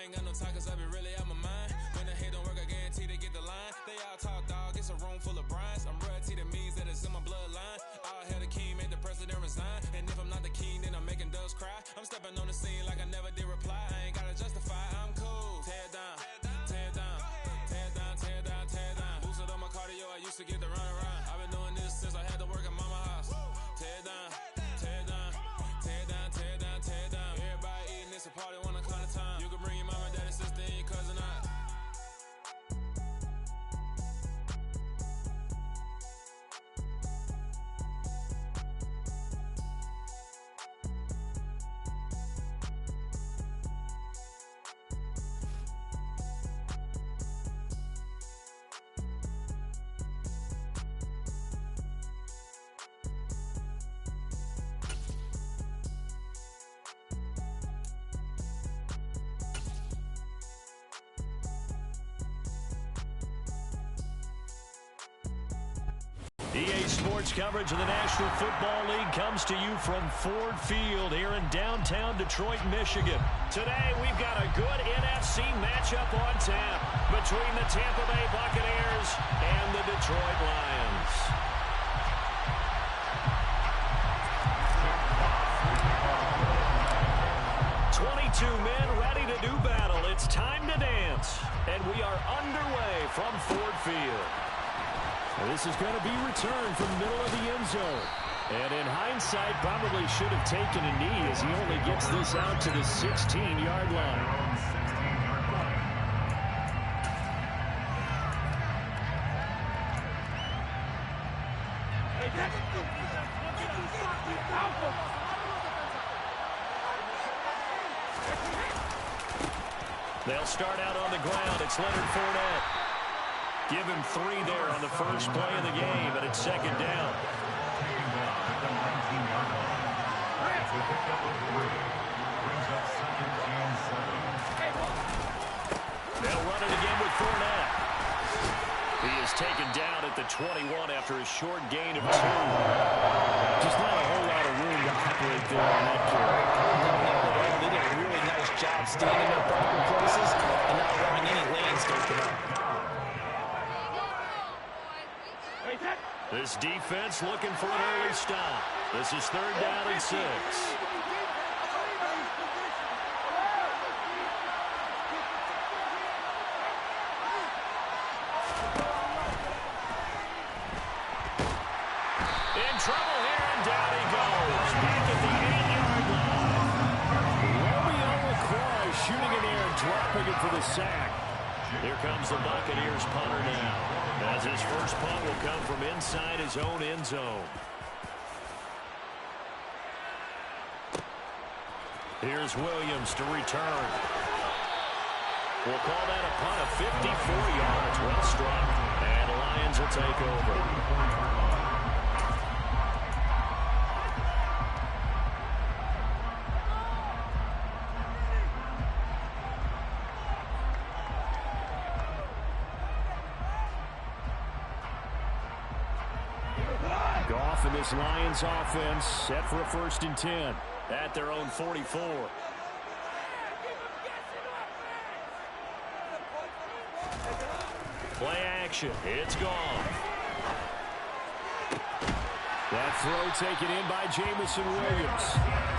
I ain't got no time 'cause I be really out my mind. When the hate don't work, I guarantee they get the line. They all talk, dog, it's a room full of Bryans. I'm royalty, that means that it's in my bloodline. All hail the king, make the president resign. And if I'm not the king, then I'm making doves cry. I'm stepping on the scene like I never did reply. I ain't gotta justify, I'm cool. Tear down, tear down, tear down, tear down, tear down. Boosted on my cardio, I used to get the run around. I've been doing this since I had to work at mama house. Tear down, tear down, tear down, tear down, tear down. Everybody eating, it's a party, one o'clock time. You can bring your mama, daddy, sister, and your cousin out. EA Sports coverage of the National Football League comes to you from Ford Field here in downtown Detroit, Michigan. Today, we've got a good NFC matchup on tap between the Tampa Bay Buccaneers and the Detroit Lions. Men ready to do battle. It's time to dance. And we are underway from Ford Field. This is going to be returned from the middle of the end zone. And in hindsight, probably should have taken a knee as he only gets this out to the 16-yard line. They'll start out on the ground. It's Leonard Fournette. Give him 3 there on the first play of the game, and it's second down. They'll run it again with Fournette. He is taken down at the 21 after a short gain of 2. Just not a whole lot of room to operate there on that carry. They did a really nice job standing in proper places and not allowing any lanes to open up. This defense looking for an early stop. This is 3rd down and 6. In trouble here, and down he goes. Back at the 8-yard line. Romeo LaCroix shooting in there and dropping it for the sack. Here comes the Buccaneers punter now. As his first punt will come from inside his own end zone. Here's Williams to return. We'll call that a punt of 54 yards. Well struck. And the Lions will take over. Goff and this Lions offense set for a 1st and 10 at their own 44. Play action. It's gone. That throw taken in by Jamison Williams.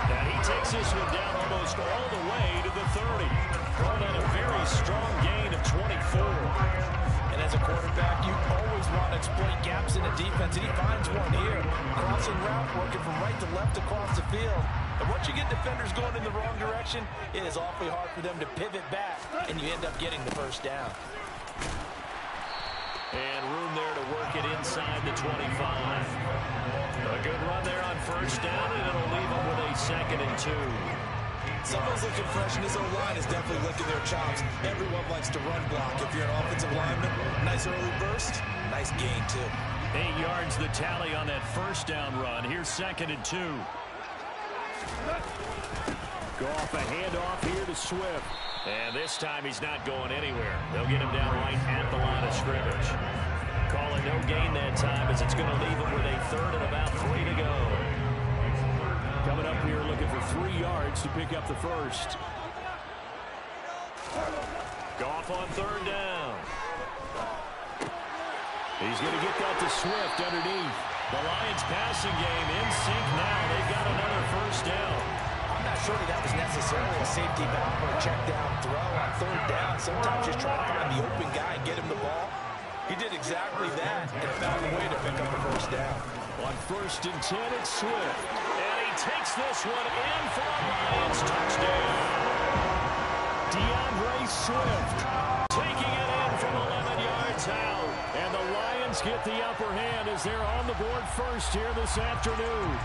And he takes this one down almost all the way to the 30. Call that a very strong gain of 24. And as a quarterback, you always want to exploit gaps in the defense, and he finds one here. Crossing route, working from right to left across the field. And once you get defenders going in the wrong direction, it is awfully hard for them to pivot back, and you end up getting the 1st down. And room there to work it inside the 25. A good run there on 1st down, and it'll leave them with a 2nd and 2. Someone's looking fresh, and his O-line is definitely licking their chops. Everyone likes to run block. If you're an offensive lineman, nice early burst, nice gain, too. 8 yards the tally on that 1st down run. Here's 2nd and 2. Go off a handoff here to Swift. And this time he's not going anywhere. They'll get him down right at the line of scrimmage. Call it no gain that time as it's going to leave him with a 3rd and about 3 to go. Coming up here looking for 3 yards to pick up the 1st. Off on third down. He's going to get that to Swift underneath. The Lions passing game in sync now. They've got another first down. I'm not sure that was necessarily a safety valve or a check down throw on third down. Sometimes just try to find the open guy and get him the ball. He did exactly that and found a way to pick up a first down. On 1st and 10, it's Swift. And he takes this one in for a Lions touchdown. DeAndre Swift taking it in from 11 yards out. And the Lions get the upper hand as they're on the board first here this afternoon.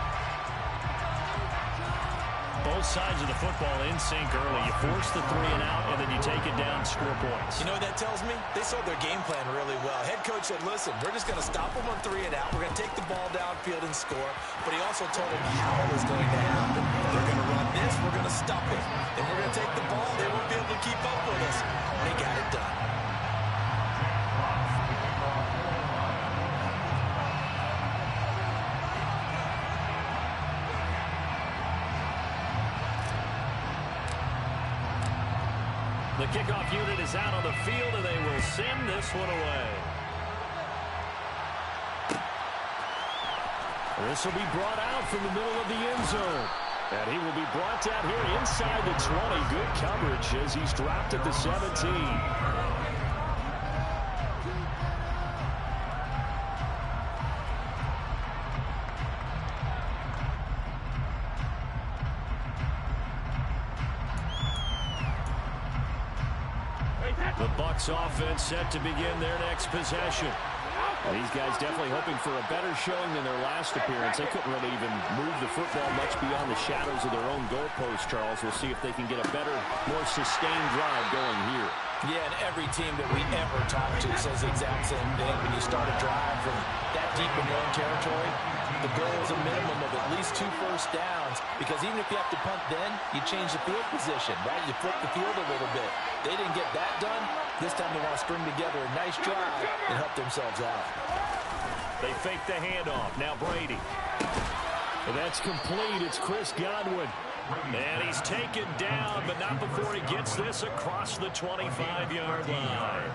Both sides of the football in sync early. You force the 3 and out, and then you take it down, score points. You know what that tells me? They saw their game plan really well. Head coach said, listen, we're just going to stop them on 3 and out. We're going to take the ball downfield and score. But he also told them how it was going to happen. They're going to run this. We're going to stop it. And we're going to take the ball. They won't be able to keep up with us. They got it done. The kickoff unit is out on the field, and they will send this one away. This will be brought out from the middle of the end zone. And he will be brought down here inside the 20. Good coverage as he's dropped at the 17. The Bucs offense set to begin their next possession. These guys definitely hoping for a better showing than their last appearance. They couldn't really even move the football much beyond the shadows of their own goalpost, Charles. We'll see if they can get a better, more sustained drive going here. Yeah, and every team that we ever talk to says the exact same thing. When you start a drive from that deep in your own territory, the goal is a minimum of at least 2 first downs, because even if you have to punt then, you change the field position, right? You flip the field a little bit. They didn't get that done. This time they want to string together a nice drive and help themselves out. They fake the handoff. Now Brady. And that's complete. It's Chris Godwin. And he's taken down, but not before he gets this across the 25-yard line.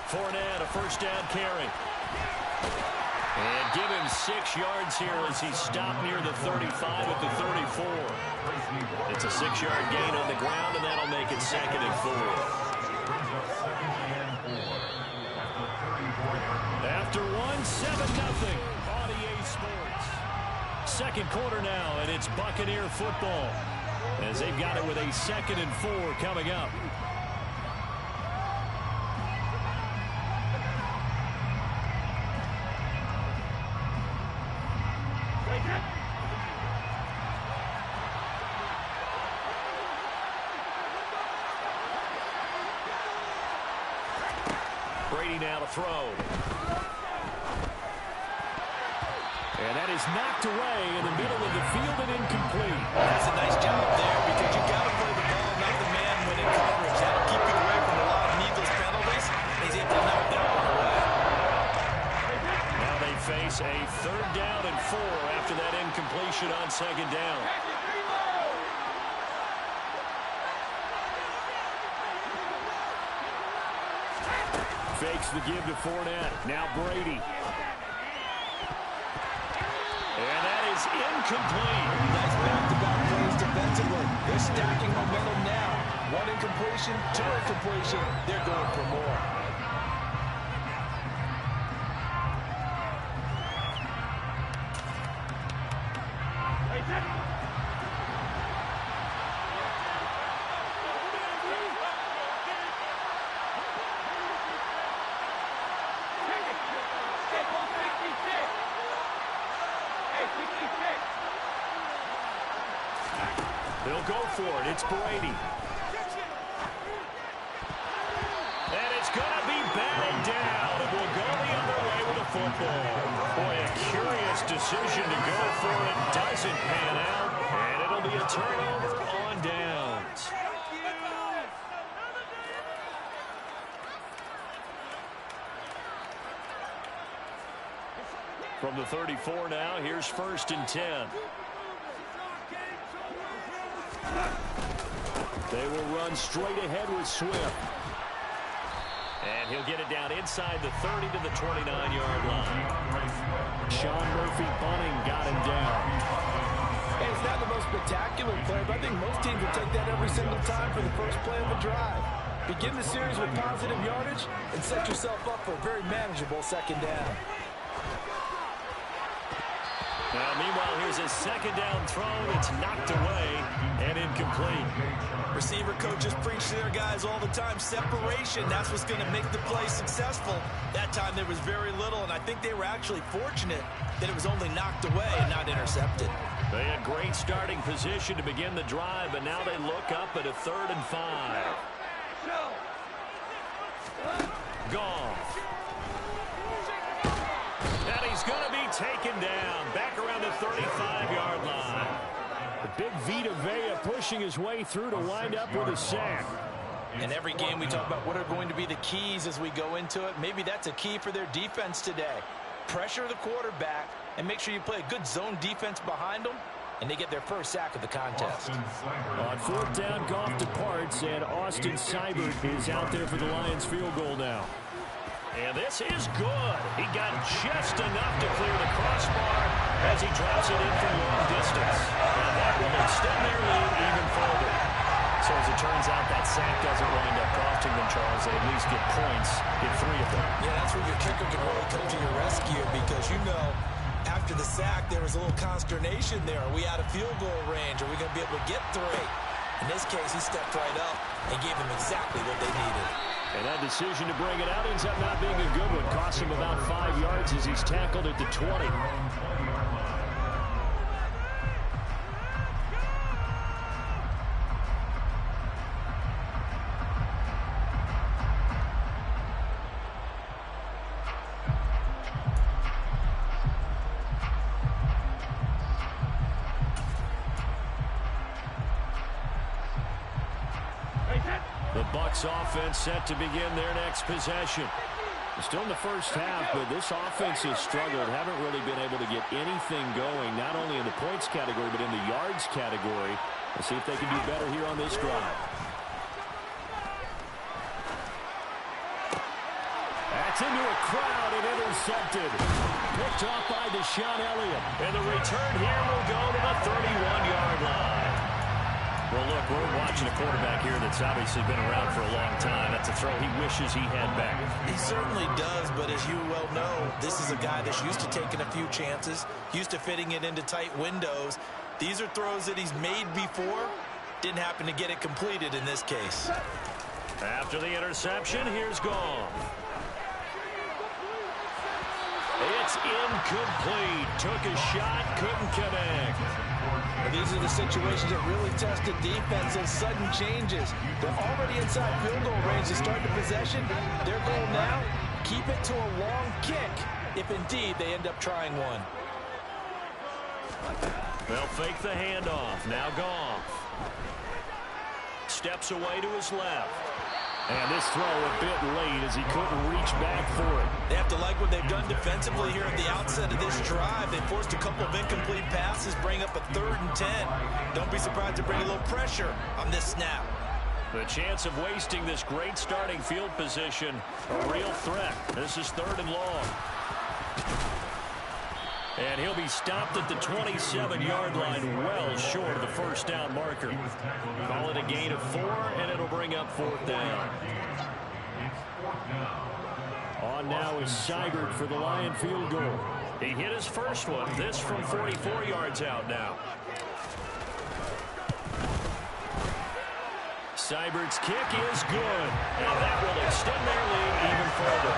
Fournette, a first down carry. And give him 6 yards here as he's stopped near the 35 at the 34. It's a 6-yard gain on the ground, and that'll make it 2nd and 4. After 7-0 on EA Sports. Second quarter now, and it's Buccaneer football as they've got it with a 2nd and 4 coming up. Brady now to throw. And that is knocked away in the middle of the field and incomplete. That's a nice job there, because you got to play the ball, not the man when in coverage. That'll keep you away from a lot of needless penalties. He's able to knock that one away. Now they face a 3rd down and 4 after that incompletion on 2nd down. Fakes the give to Fournette. Now Brady. And that is incomplete. Nice back-to-back plays defensively. They're stacking momentum now. 1 incompletion, 2 incompletion. They're going for more. They'll go for it. It's Brady. And it's going to be batted down. It will go the other way with the football. Boy, a curious decision to go for it. Doesn't pan out. And it'll be a turnover on downs. From the 34 now, here's 1st and 10. They will run straight ahead with Swift. And he'll get it down inside the 30 to the 29-yard line. Sean Murphy-Bunting got him down. Hey, it's not the most spectacular play, but I think most teams will take that every single time for the first play of the drive. Begin the series with positive yardage and set yourself up for a very manageable second down. Now, meanwhile, here's a second down throw. It's knocked away and incomplete. Receiver coaches preach to their guys all the time. Separation, that's what's going to make the play successful. That time there was very little, and I think they were actually fortunate that it was only knocked away and not intercepted. They had great starting position to begin the drive, but now they look up at a 3rd and 5. Gone. And he's going to be taken down back around the 35-yard line. The big Vita Vea pushing his way through to wind up with a sack. In every game we talk about what are going to be the keys as we go into it. Maybe that's a key for their defense today. Pressure the quarterback and make sure you play a good zone defense behind them, and they get their first sack of the contest. On 4th down, Goff departs, and Austin Seibert is out there for the Lions field goal now. And this is good. He got just enough to clear the crossbar as he drops it in from long distance. And that will extend their lead even further. So as it turns out, that sack doesn't wind up costing them, Charles. They at least get points in 3 of them. Yeah, that's where your kicker can really come to your rescue, because you know after the sack there was a little consternation there. Are we out of field goal range? Are we going to be able to get 3? In this case, he stepped right up and gave them exactly what they needed. And that decision to bring it out ends up not being a good one. Costs him about 5 yards as he's tackled at the 20. The Bucs offense set to begin their next possession. Still in the first half, but this offense has struggled. Haven't really been able to get anything going, not only in the points category, but in the yards category. Let's see if they can do better here on this drive. That's into a crowd and intercepted. Picked off by Deshaun Elliott. And the return here will go to the 31-yard line. Well, look, we're watching a quarterback here that's obviously been around for a long time. That's a throw he wishes he had back. He certainly does, but as you well know, this is a guy that's used to taking a few chances, used to fitting it into tight windows. These are throws that he's made before. Didn't happen to get it completed in this case. After the interception, here's Goff. It's incomplete. Took a shot, couldn't connect. These are the situations that really test the defense, those sudden changes. They're already inside field goal range to start the possession. Their goal now, keep it to a long kick, if indeed they end up trying one. They'll fake the handoff. Now Goff. Steps away to his left. And this throw a bit late as he couldn't reach back for it. They have to like what they've done defensively here at the outset of this drive. They forced a couple of incomplete passes, bring up a 3rd and 10. Don't be surprised to bring a little pressure on this snap. The chance of wasting this great starting field position, a real threat. This is 3rd and long. And he'll be stopped at the 27-yard line, well short of the first down marker. Call it a gain of 4, and it'll bring up 4th down. On now is Seibert for the Lion field goal. He hit his first one, this from 44 yards out now. Seibert's kick is good, and that will extend their lead even further.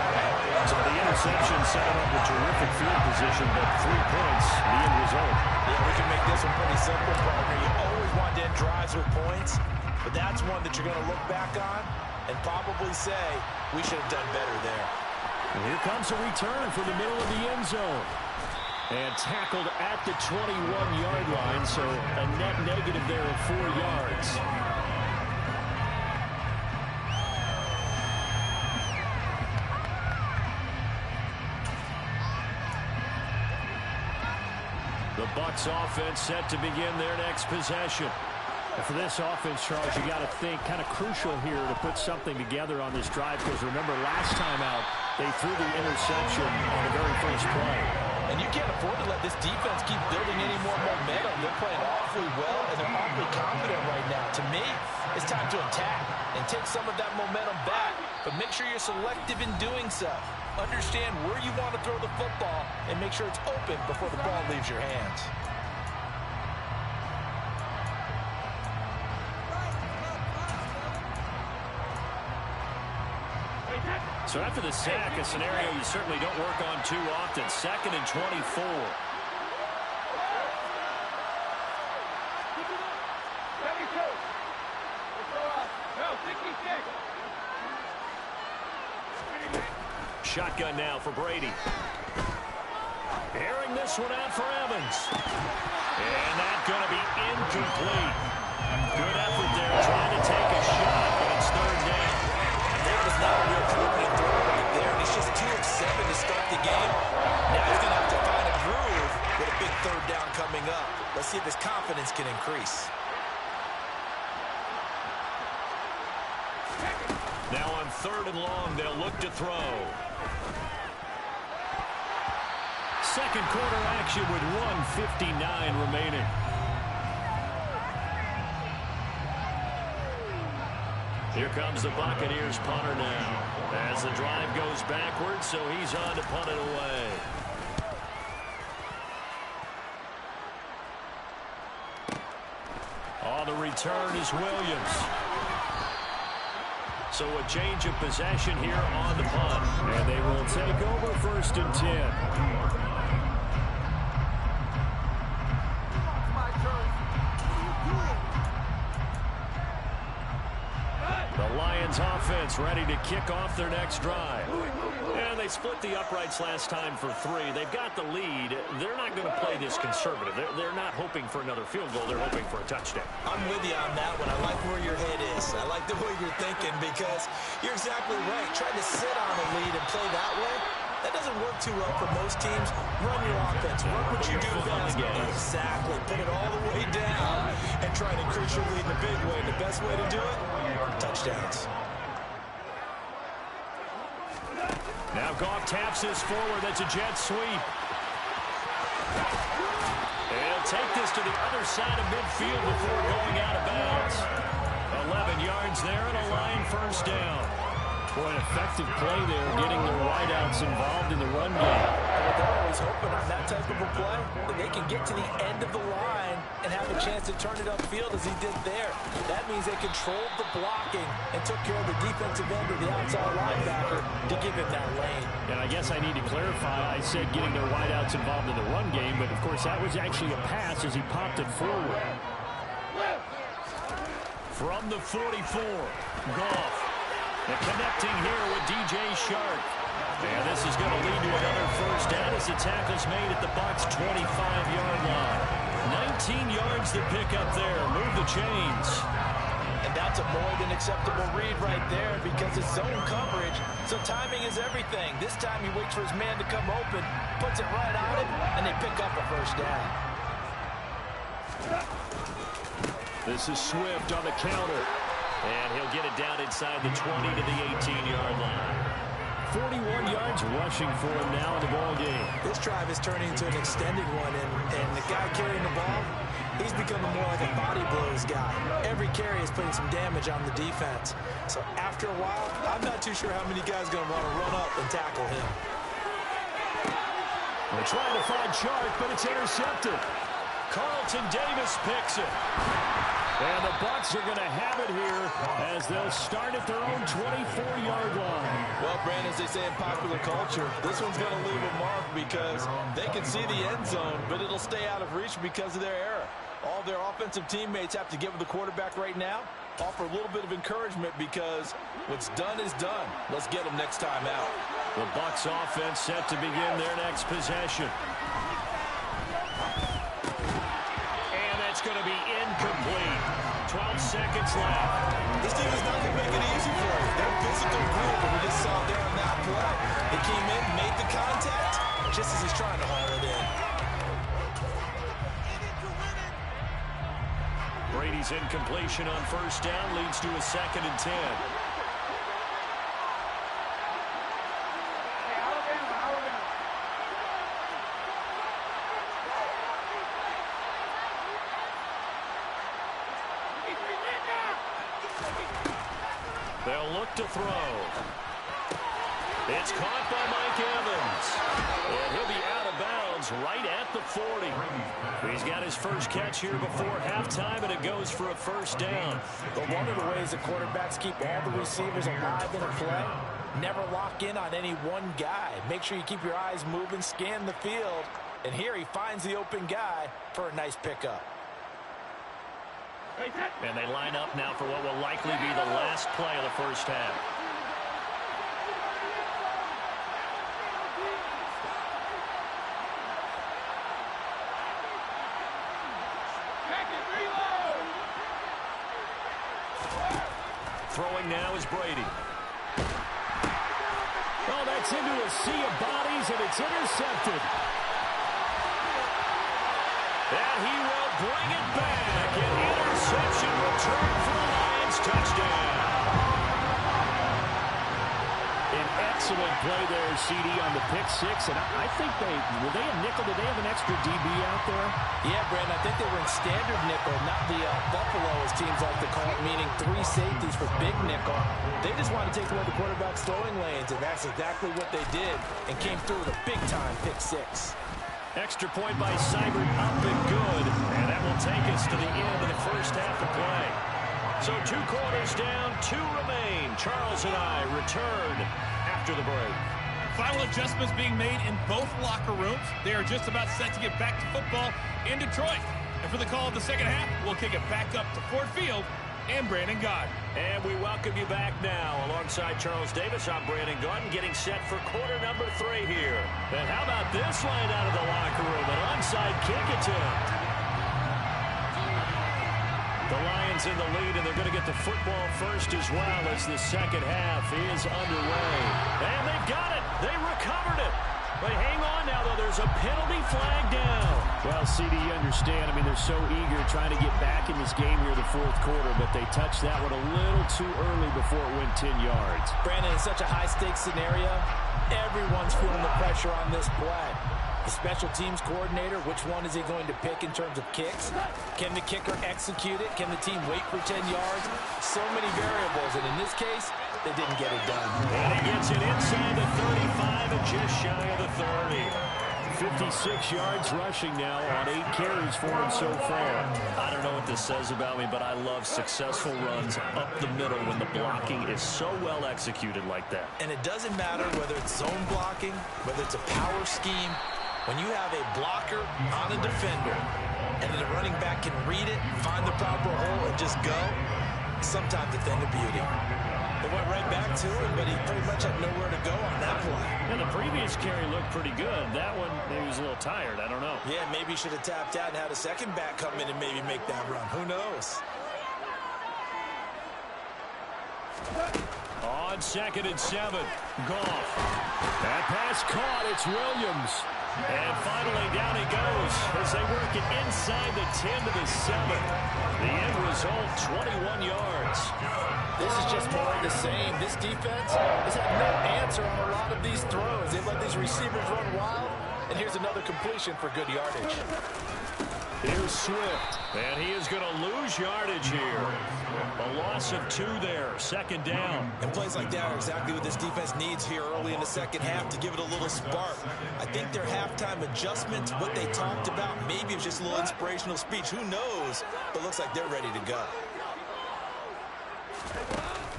So the interception set him up with terrific field position, but 3 points, the end result. Yeah, we can make this one pretty simple, partner. You always want to end drives with points, but that's one that you're going to look back on and probably say, we should have done better there. And here comes a return from the middle of the end zone. And tackled at the 21-yard line, so a net negative there of 4 yards. The Bucs offense set to begin their next possession. For this offense, Charles, you got to think kind of crucial here to put something together on this drive, because remember last time out they threw the interception on the very first play. And you can't afford to let this defense keep building any more momentum. They're playing awfully well, and they're awfully confident right now. To me, it's time to attack and take some of that momentum back, but make sure you're selective in doing so. Understand where you want to throw the football and make sure it's open before the ball leaves your hands. So after the sack, a scenario you certainly don't work on too often. 2nd and 24. Shotgun now for Brady. Airing this one out for Evans. And that's going to be incomplete. Good effort there trying to take a shot, but it's 3rd down. That was not a real confident throw right there, and he's just 2 of 7 to start the game. Now he's going to have to find a groove with a big 3rd down coming up. Let's see if his confidence can increase. Now on 3rd and long, they'll look to throw. 2nd quarter action with 1:59 remaining. Here comes the Buccaneers punter now as the drive goes backwards, so he's on to punt it away. On the return is Williams. So a change of possession here on the punt. And they will take over 1st and 10. The Lions offense ready to kick off their next drive. And they split the uprights last time for 3. They've got the lead. They're not going to play this conservative. They're not hoping for another field goal. They're hoping for a touchdown. I'm with you on that one. I like where your head is. I like the way you're thinking, because you're exactly right. Trying to sit on a lead and play that way, that doesn't work too well for most teams. Run your offense. Run what you do best. Exactly. Put it all the way down and try to increase your lead in a big way. The best way to do it, touchdowns. Now Goff taps this forward. That's a jet sweep. They'll take this to the other side of midfield before going out of bounds. 11 yards there and a line 1st down. Boy, an effective play there, getting their wideouts involved in the run game. And they're always hoping on that type of a play that they can get to the end of the line and have a chance to turn it upfield as he did there. That means they controlled the blocking and took care of the defensive end of the outside linebacker to give him that lane. And I guess I need to clarify, I said getting their wideouts involved in the run game, but of course that was actually a pass as he popped it forward. From the 44, Goff. And connecting here with DJ Shark. And this is going to lead to another 1st down as the tackle's made at the Bucs' 25-yard line. 19 yards to pick up there. Move the chains. And that's a more than acceptable read right there, because it's zone coverage, so timing is everything. This time he waits for his man to come open, puts it right on him, and they pick up a 1st down. This is Swift on the counter. And he'll get it down inside the 20 to the 18-yard line. 41 yards rushing for him now in the ball game. This drive is turning into an extended one, and the guy carrying the ball, he's becoming more like a body blows guy. Every carry is putting some damage on the defense. So after a while, I'm not too sure how many guys are going to want to run up and tackle him. They're trying to find Shark, but it's intercepted. Carlton Davis picks it. And the Bucs are going to have it here as they'll start at their own 24-yard line. Well, Brandon, as they say in popular culture, this one's going to leave a mark because they can see the end zone, but it'll stay out of reach because of their error. All their offensive teammates have to give the quarterback right now, offer a little bit of encouragement, because what's done is done. Let's get them next time out. The Bucs offense set to begin their next possession. Going to be incomplete. 12 seconds left. This team is not going to make it easy for you. They're a physical group, and we just saw there on that play. They came in, made the contact, just as he's trying to haul it in. Brady's incompletion on first down leads to a 2nd and 10. They'll look to throw. It's caught by Mike Evans. And he'll be out of bounds right at the 40. He's got his first catch here before halftime, and it goes for a first down. But one of the ways the quarterbacks keep all the receivers alive in a play, never lock in on any one guy. Make sure you keep your eyes moving, scan the field. And here he finds the open guy for a nice pickup. And they line up now for what will likely be the last play of the first half. Throwing now is Brady. Oh, that's into a sea of bodies, and it's intercepted. And he will bring it back. An interception return for the Lions. Touchdown. An excellent play there, CD, on the pick six. And I think were they a nickel? Did they have an extra DB out there? Yeah, Brandon, I think they were in standard nickel, not the Buffalo, as teams like to call it, meaning 3 safeties for big nickel. They just wanted to take away the quarterback's throwing lanes, and that's exactly what they did, and came through with a big-time pick six. Extra point by Seibert, up and good. And that will take us to the end of the first half of play. So 2 quarters down, 2 remain. Charles and I return after the break. Final adjustments being made in both locker rooms. They are just about set to get back to football in Detroit. And for the call of the second half, we'll kick it back up to Ford Field and Brandon Gaudin. And we welcome you back now. Alongside Charles Davis, I'm Brandon Gaudin, getting set for quarter number 3 here. And how about this line out of the locker room? An onside kick attempt. The Lions in the lead, and they're going to get the football first as well as the second half is underway. And they've got it. They recovered it. But hang on now, though. There's a penalty flag down. Well, CD, you understand. I mean, they're so eager trying to get back in this game here the 4th quarter, but they touched that one a little too early before it went 10 yards. Brandon, in such a high-stakes scenario, everyone's feeling the pressure on this play. The special teams coordinator, which one is he going to pick in terms of kicks? Can the kicker execute it? Can the team wait for 10 yards? So many variables, and in this case, they didn't get it done. And he gets it inside the 35 and just shy of the 30. 56 yards rushing now on 8 carries for him so far. I don't know what this says about me, but I love successful runs up the middle when the blocking is so well executed like that. And it doesn't matter whether it's zone blocking, whether it's a power scheme. When you have a blocker on a defender and then the running back can read it, find the proper hole, and just go, sometimes a thing of beauty. It went right back to him, but he pretty much had nowhere to go on that play. And the previous carry looked pretty good. That one, maybe he was a little tired. I don't know. Yeah, maybe he should have tapped out and had a second back come in and maybe make that run. Who knows? On 2nd and 7, Goff. That pass caught. It's Williams. And finally down he goes as they work it inside the 10 to the 7. The end result, 21 yards. This is just more of the same. This defense has had no answer on a lot of these throws. They let these receivers run wild, and here's another completion for good yardage. Here's Swift, and he is going to lose yardage here. A loss of 2 there, 2nd down. And plays like that are exactly what this defense needs here early in the second half to give it a little spark. I think their halftime adjustments, what they talked about, maybe it's just a little inspirational speech. Who knows? But looks like they're ready to go.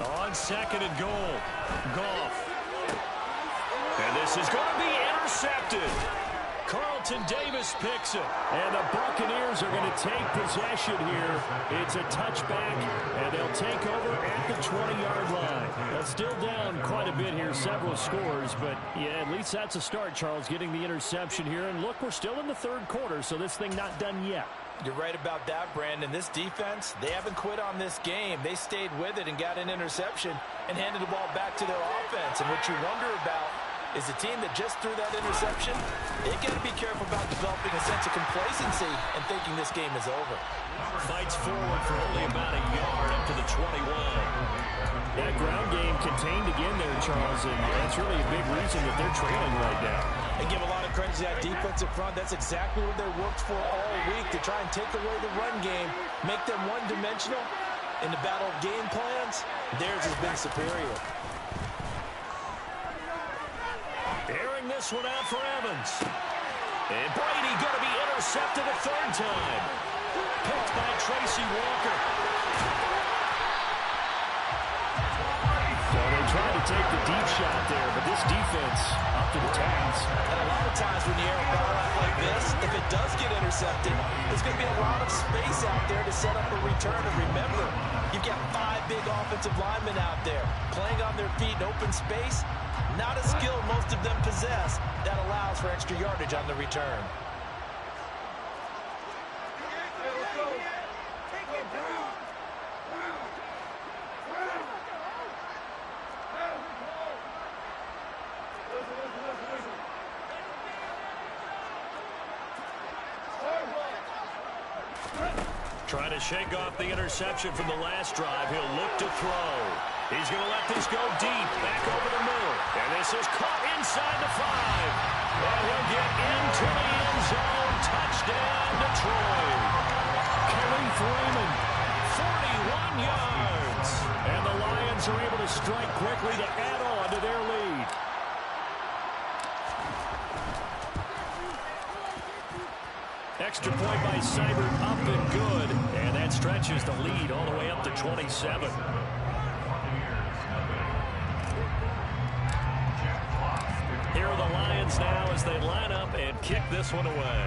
On 2nd and goal, Goff. And this is going to be intercepted. Carlton Davis picks it. And the Buccaneers are going to take possession here. It's a touchback, and they'll take over at the 20-yard line. They're still down quite a bit here, several scores, but yeah, at least that's a start, Charles, getting the interception here. And look, we're still in the 3rd quarter, so this thing not done yet. You're right about that, Brandon. This defense, they haven't quit on this game. They stayed with it and got an interception and handed the ball back to their offense. And what you wonder about is the team that just threw that interception. They got to be careful about developing a sense of complacency and thinking this game is over. Fights forward for only about a yard up to the 21. That ground game contained again there, Charles, and that's really a big reason that they're trailing right now. And give a lot of credit to that defensive front. That's exactly what they worked for all week, to try and take away the run game, make them one-dimensional. In the battle of game plans, theirs has been superior. Airing this one out for Evans. And Brady going to be intercepted a third time. Picked by Tracy Walker. So they tried to take the deep shot there, but this defense up to the task. And a lot of times when you air a ball out like this, if it does get intercepted, there's going to be a lot of space out there to set up a return. And remember, you've got 5 big offensive linemen out there playing on their feet in open space. Not a skill most of them possess that allows for extra yardage on the return. Trying to shake off the interception from the last drive. He'll look to throw. He's going to let this go deep. Back over the middle. And this is caught inside the 5. And he'll get into the end zone. Touchdown, Detroit. Kelly Freeman, 41 yards. And the Lions are able to strike quickly to add on to their lead. Extra point by Seibert, up and good. And that stretches the lead all the way up to 27. Here are the Lions now as they line up and kick this one away.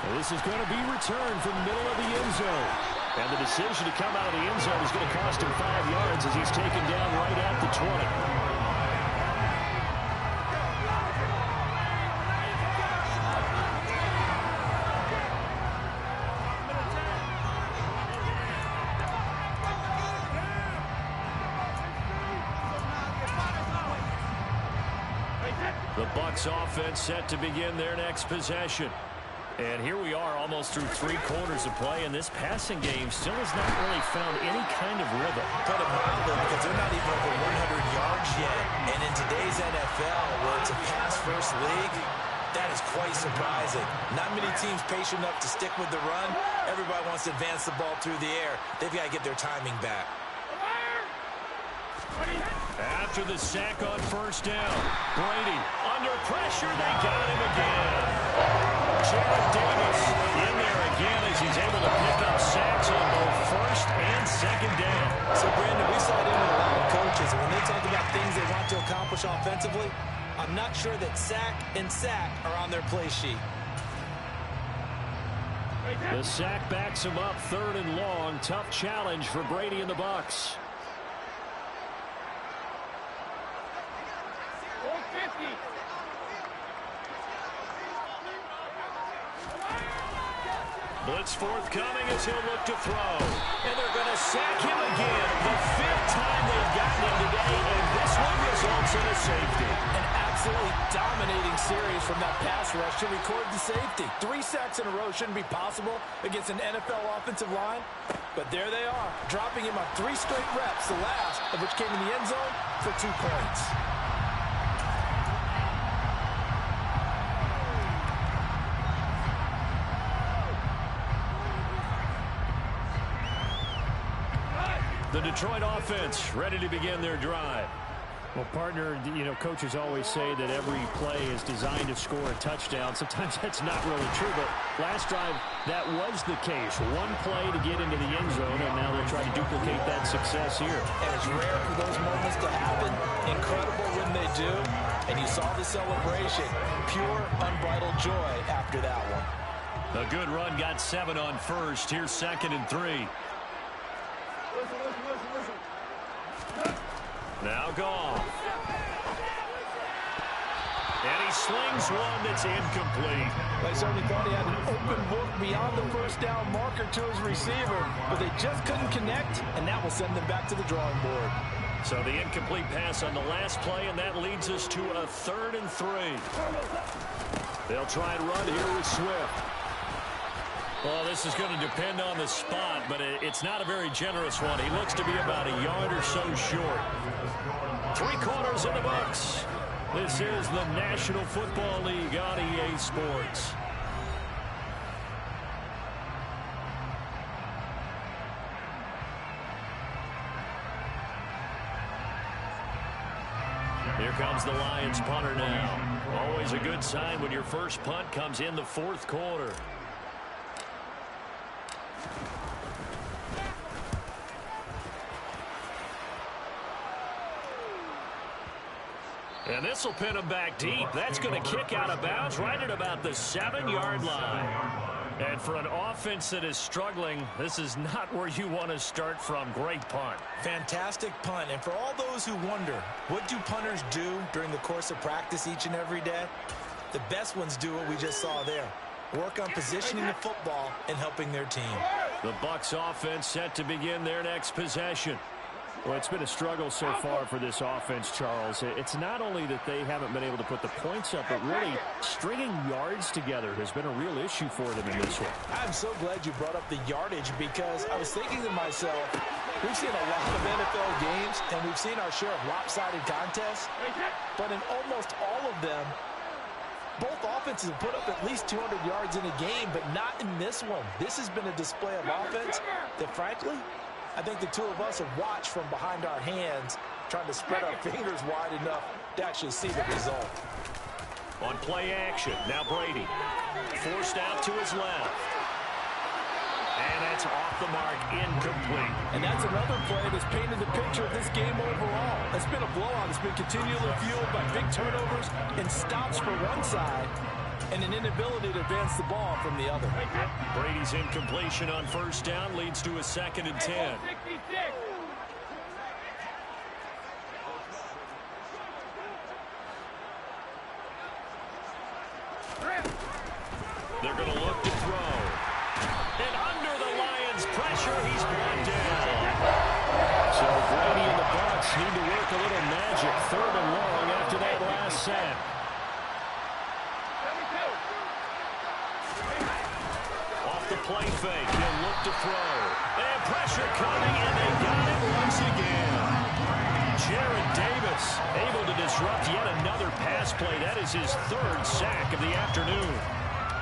And this is going to be returned from the middle of the end zone. And the decision to come out of the end zone is going to cost him 5 yards as he's taken down right at the 20. The Bucs offense set to begin their next possession. And here we are almost through 3 quarters of play, and this passing game still has not really found any kind of rhythm. Put it mildly, because they're not even over 100 yards yet. And in today's NFL, where it's a pass-first league, that is quite surprising. Not many teams patient enough to stick with the run. Everybody wants to advance the ball through the air. They've got to get their timing back. After the sack on first down, Brady under pressure. They got him again. Jared Davis in there again as he's able to pick up sacks on both first and second down. So, Brandon, we saw it in with a lot of coaches, and when they talk about things they want to accomplish offensively, I'm not sure that sack and sack are on their play sheet. The sack backs him up, 3rd and long. Tough challenge for Brady and the Bucs. Blitz forthcoming as he'll look to throw. And they're going to sack him again. The 5th time they've gotten him today, and this one results in a safety. An absolutely dominating series from that pass rush to record the safety. 3 sacks in a row shouldn't be possible against an NFL offensive line. But there they are, dropping him on 3 straight reps, the last of which came in the end zone for 2 points. The Detroit offense ready to begin their drive. Well, partner, coaches always say that every play is designed to score a touchdown. Sometimes that's not really true, but last drive, that was the case. 1 play to get into the end zone, and now they'll try to duplicate that success here. And it's rare for those moments to happen. Incredible when they do. And you saw the celebration. Pure, unbridled joy after that one. A good run got 7 on first. Here's 2nd and 3. Now Goff. And he slings one that's incomplete. They certainly thought he had an open look beyond the first down marker to his receiver, but they just couldn't connect, and that will send them back to the drawing board. So the incomplete pass on the last play, and that leads us to a 3rd and 3. They'll try and run here with Swift. Well, this is going to depend on the spot, but it's not a very generous one. He looks to be about a yard or so short. 3 quarters in the books. This is the National Football League on EA Sports. Here comes the Lions punter now. Always a good sign when your first punt comes in the 4th quarter. And this will pin him back deep. That's going to kick out of bounds right at about the 7-yard line. And for an offense that is struggling, this is not where you want to start from. Great punt. Fantastic punt. And for all those who wonder, what do punters do during the course of practice each and every day? The best ones do what we just saw there. Work on positioning the football and helping their team. The Bucs offense set to begin their next possession. Well, it's been a struggle so far for this offense, Charles. It's not only that they haven't been able to put the points up, but really stringing yards together has been a real issue for them in this one. I'm so glad you brought up the yardage because I was thinking to myself, we've seen a lot of NFL games and we've seen our share of lopsided contests, but in almost all of them, both offenses have put up at least 200 yards in a game, but not in this one. This has been a display of offense that, frankly, I think the two of us have watched from behind our hands, trying to spread our fingers wide enough to actually see the result. On play action, now Brady. Forced out to his left. And that's off the mark, incomplete. And that's another play that's painted the picture of this game overall. It's been a blowout. It's been continually fueled by big turnovers and stops for one side and an inability to advance the ball from the other. Brady's incompletion on 1st down leads to a 2nd and 10. They're going to look to throw. And under the Lions' pressure, he's brought down. So Brady and the Bucs need to work a little magic. 3rd and long after that last sack. The play fake. He'll look to throw. And pressure coming, and they got it once again. Jared Davis able to disrupt yet another pass play. That is his 3rd sack of the afternoon.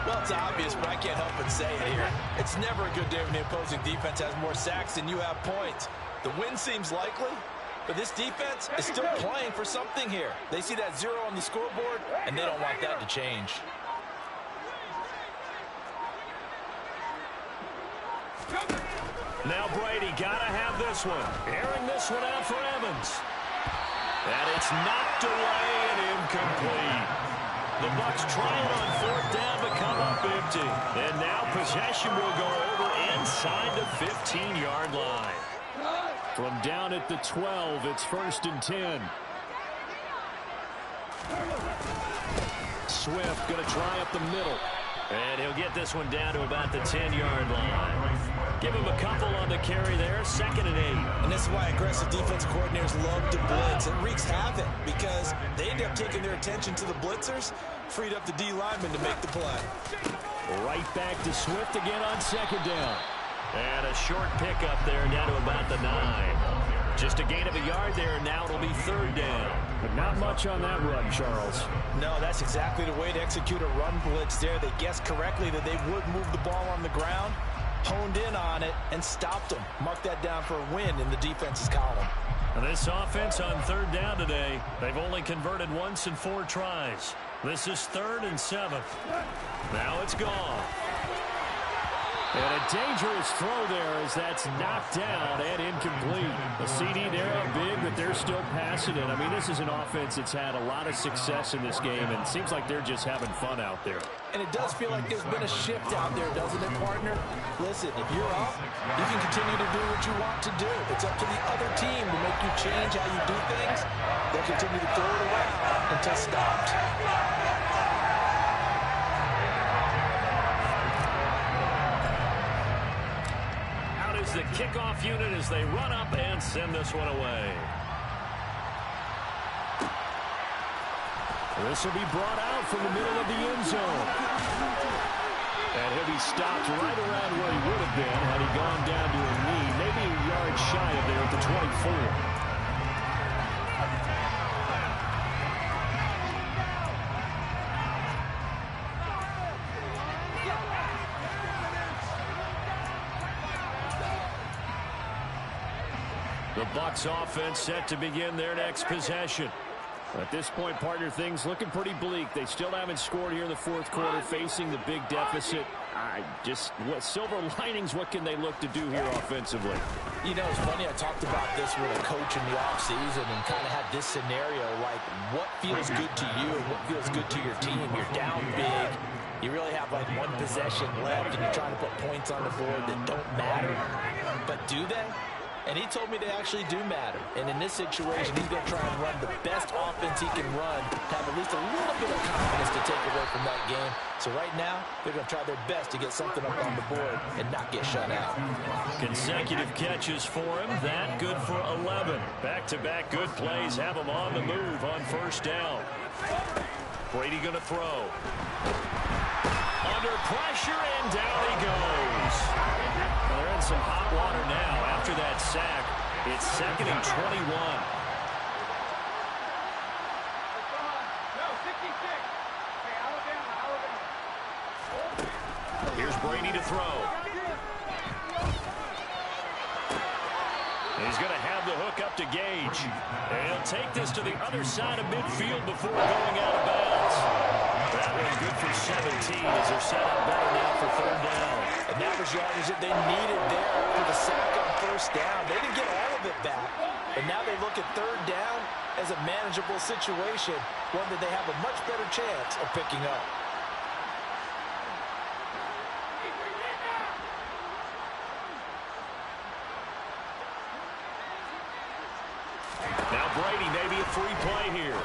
Well, it's obvious, but I can't help but say it here. It's never a good day when the opposing defense has more sacks than you have points. The win seems likely, but this defense is still playing for something here. They see that 0 on the scoreboard, and they don't want that to change. Now Brady got to have this one. Airing this one out for Evans. And it's knocked away and incomplete. The Bucs trying on 4th down but come up empty. And now possession will go over inside the 15-yard line. From down at the 12, it's 1st and 10. Swift going to try up the middle. And he'll get this one down to about the 10-yard line. Give him a couple on the carry there, 2nd and 8. And this is why aggressive defensive coordinators love to blitz. It wreaks havoc because they end up taking their attention to the blitzers, freed up the D lineman to make the play. Right back to Swift again on 2nd down. And a short pickup there down to about the 9. Just a gain of a yard there, now it'll be 3rd down. But not much on that run, Charles. No, that's exactly the way to execute a run blitz there. They guessed correctly that they would move the ball on the ground, honed in on it, and stopped them. Mark that down for a win in the defense's column. And this offense on 3rd down today, they've only converted once in 4 tries. This is 3rd and 7. Now it's gone. And a dangerous throw there as that's knocked down and incomplete. A CD there up big, but they're still passing it. I mean, this is an offense that's had a lot of success in this game, and it seems like they're just having fun out there. And it does feel like there's been a shift out there, doesn't it, partner? Listen, if you're up, you can continue to do what you want to do. It's up to the other team to make you change how you do things. They'll continue to throw it around until stopped. The kickoff unit as they run up and send this one away. This will be brought out from the middle of the end zone. And he'll be stopped right around where he would have been had he gone down to a knee, maybe a yard shy of there at the 24. The Bucs offense set to begin their next possession. At this point, partner, things looking pretty bleak. They still haven't scored here in the fourth quarter, facing the big deficit. What silver linings, what can they look to do here offensively? You know, it's funny, I talked about this with a coach in the offseason and kind of had this scenario, like what feels good to you and what feels good to your team. You're down big. You really have like one possession left, and you're trying to put points on the board that don't matter. But do they? And he told me they actually do matter. And in this situation, he's going to try and run the best offense he can run, have at least a little bit of confidence to take away from that game. So right now, they're going to try their best to get something up on the board and not get shut out. Consecutive catches for him. That good for 11. Back-to-back good plays have him on the move on first down. Brady going to throw. Under pressure, and down he goes. Well, they're in some hot water now after that sack. It's 2nd and 21. Here's Brady to throw. He's going to have the hook up to Gage. And he'll take this to the other side of midfield before going out of bounds. That one's good for 17 as they're set up better now for third down. And that was yardage that they needed there for the sack on first down. They didn't get all of it back, but now they look at third down as a manageable situation, one that they have a much better chance of picking up. Now Brady, maybe a free play here.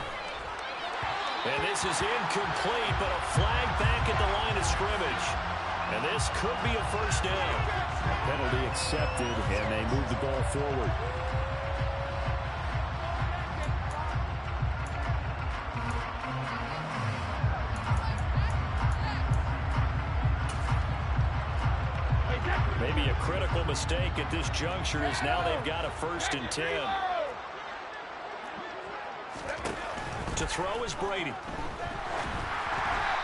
And this is incomplete, but a flag back at the line of scrimmage. And this could be a first down. Penalty accepted, and they move the ball forward. Maybe a critical mistake at this juncture is now they've got a 1st and 10. To throw is Brady.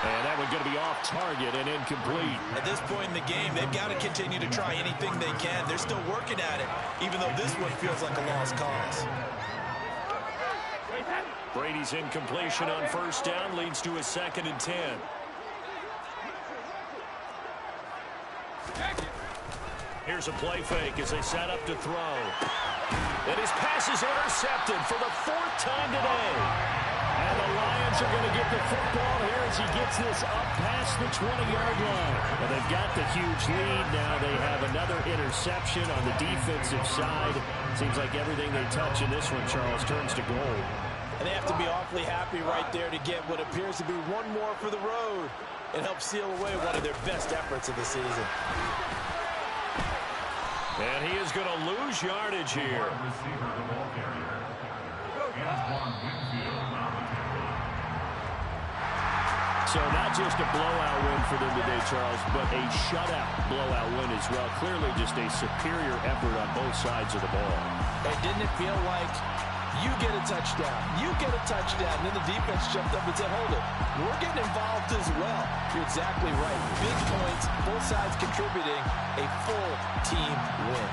And that one's going to be off target and incomplete. At this point in the game, they've got to continue to try anything they can. They're still working at it, even though this one feels like a lost cause. Brady's incompletion on first down leads to a 2nd and 10. Here's a play fake as they set up to throw. And his pass is intercepted for the 4th time today. And the Lions are going to get the football here as he gets this up past the 20-yard line. Well, they've got the huge lead. Now they have another interception on the defensive side. Seems like everything they touch in this one, Charles, turns to gold. And they have to be awfully happy right there to get what appears to be one more for the road and help seal away one of their best efforts of the season. And he is going to lose yardage here. So not just a blowout win for them today, Charles, but a shutout blowout win as well. Clearly just a superior effort on both sides of the ball. And didn't it feel like you get a touchdown, you get a touchdown, and then the defense jumped up and said, hold it, we're getting involved as well. You're exactly right. Big points, both sides contributing, a full team win.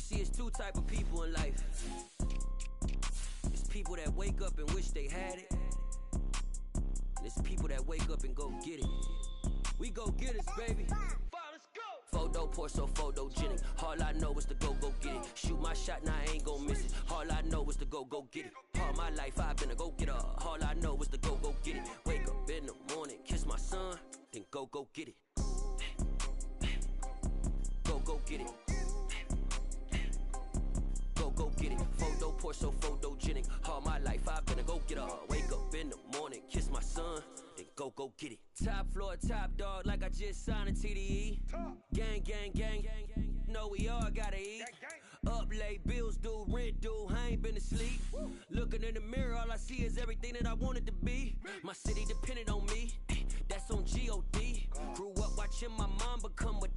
See, it's two type of people in life. It's people that wake up and wish they had it. And it's people that wake up and go get it. We go get it, baby. Let's go. Photo pour so photogenic. All I know is to go get it. Shoot my shot, now I ain't gon' miss it. All I know is to go get it. All my life I've been a go-getter. All I know is to go get it. Wake up in the morning, kiss my son, then go get it. Go get it. Go get it. Photo pour so photogenic. All my life I've been a go-getter. Wake up in the morning, kiss my son, then go get it. Top floor, top dog, like I just signed a TDE. Gang, gang, gang, gang. Know we all gotta eat. Up late, bills due, rent due, I ain't been asleep. Looking in the mirror, all I see is everything that I wanted to be. My city depended on me, that's on G.O.D. Grew up watching my mom become a